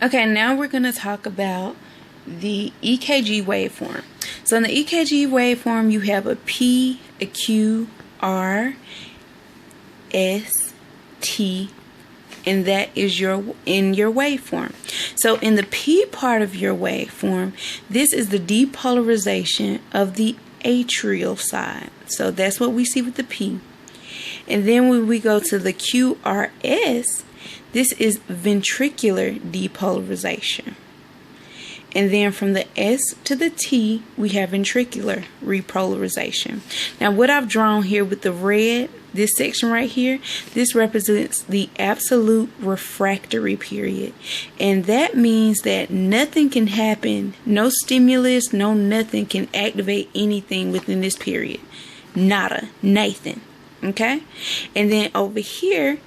Okay, now we're going to talk about the EKG waveform. So in the EKG waveform, you have a P, a Q, R, S, T, and that is in your waveform. So in the P part of your waveform, this is the depolarization of the atrial side. So that's what we see with the P. And then when we go to the QRS, this is ventricular depolarization. And then from the S to the T, we have ventricular repolarization. Now what I've drawn here with the red, this section right here, this represents the absolute refractory period. And that means that nothing can happen, no stimulus, no nothing can activate anything within this period. Nada, Nathan. Okay? And then over here,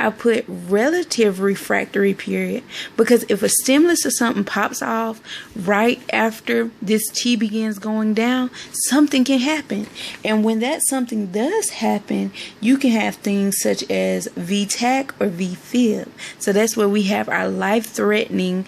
I put relative refractory period because if a stimulus or something pops off right after this T begins going down, something can happen. And when that something does happen, you can have things such as VTAC or VFib. So that's where we have our life-threatening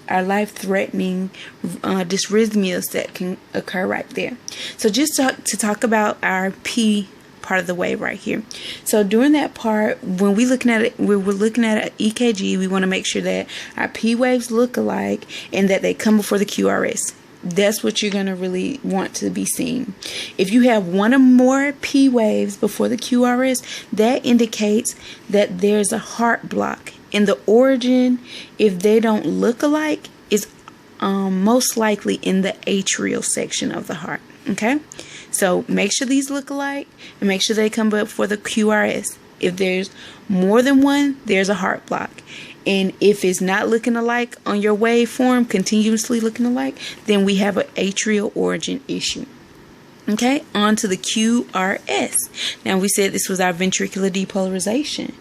dysrhythmias that can occur right there. So just to talk about our P part of the wave right here. So during that part, when we're looking at an EKG, we want to make sure that our P waves look alike and that they come before the QRS. That's what you're going to really want to be seen. If you have one or more P waves before the QRS, that indicates that there's a heart block. And the origin, if they don't look alike, is most likely in the atrial section of the heart. Okay? So make sure these look alike and make sure they come before the QRS. If there's more than one, there's a heart block. And if it's not looking alike on your waveform, continuously looking alike, then we have an atrial origin issue. Okay, on to the QRS. Now we said this was our ventricular depolarization.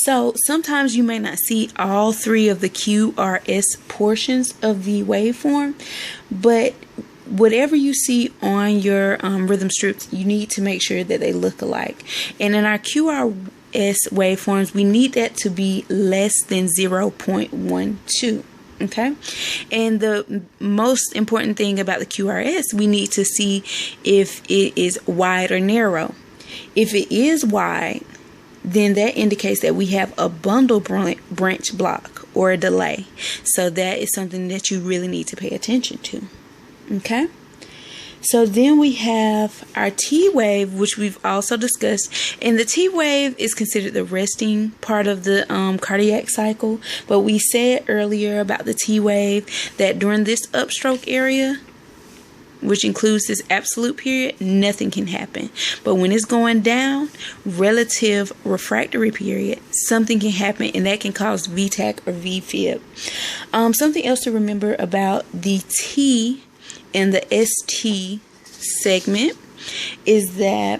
So sometimes you may not see all three of the QRS portions of the waveform, but whatever you see on your rhythm strips, you need to make sure that they look alike. And in our QRS waveforms, we need that to be less than 0.12. Okay, and the most important thing about the QRS, we need to see if it is wide or narrow. If it is wide, then that indicates that we have a bundle branch block or a delay. So that is something that you really need to pay attention to. Okay, so then we have our T wave, which we've also discussed, and the T wave is considered the resting part of the cardiac cycle. But we said earlier about the T wave that during this upstroke area, which includes this absolute period, nothing can happen. But when it's going down, relative refractory period, something can happen, and that can cause VTAC or VFib. Something else to remember about the T and the ST segment is that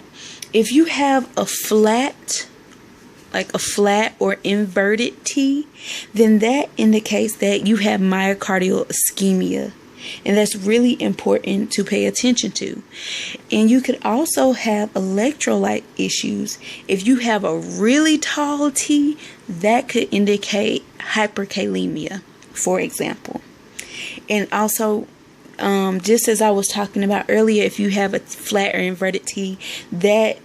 if you have a flat or inverted T, then that indicates that you have myocardial ischemia. And that's really important to pay attention to. And you could also have electrolyte issues. If you have a really tall T, that could indicate hyperkalemia, for example. And also, just as I was talking about earlier, if you have a flat or inverted T, that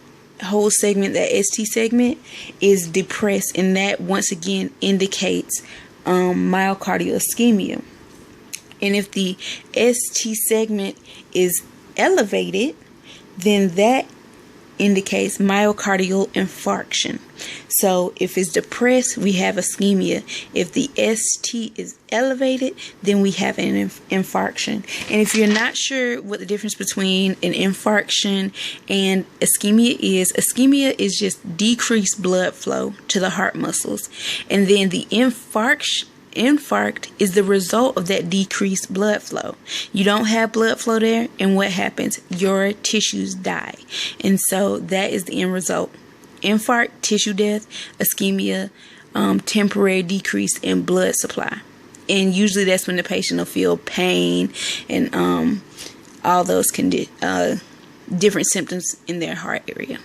whole segment, that ST segment, is depressed, and that once again indicates myocardial ischemia. And if the ST segment is elevated, then that indicates myocardial infarction. So if it's depressed, we have ischemia. If the ST is elevated, then we have an infarction. And if you're not sure what the difference between an infarction and ischemia is just decreased blood flow to the heart muscles. And then the infarct is the result of that decreased blood flow. You don't have blood flow there, and what happens? Your tissues die. And so that is the end result. Infarct, tissue death; ischemia, temporary decrease in blood supply. And usually that's when the patient will feel pain and all those different symptoms in their heart area.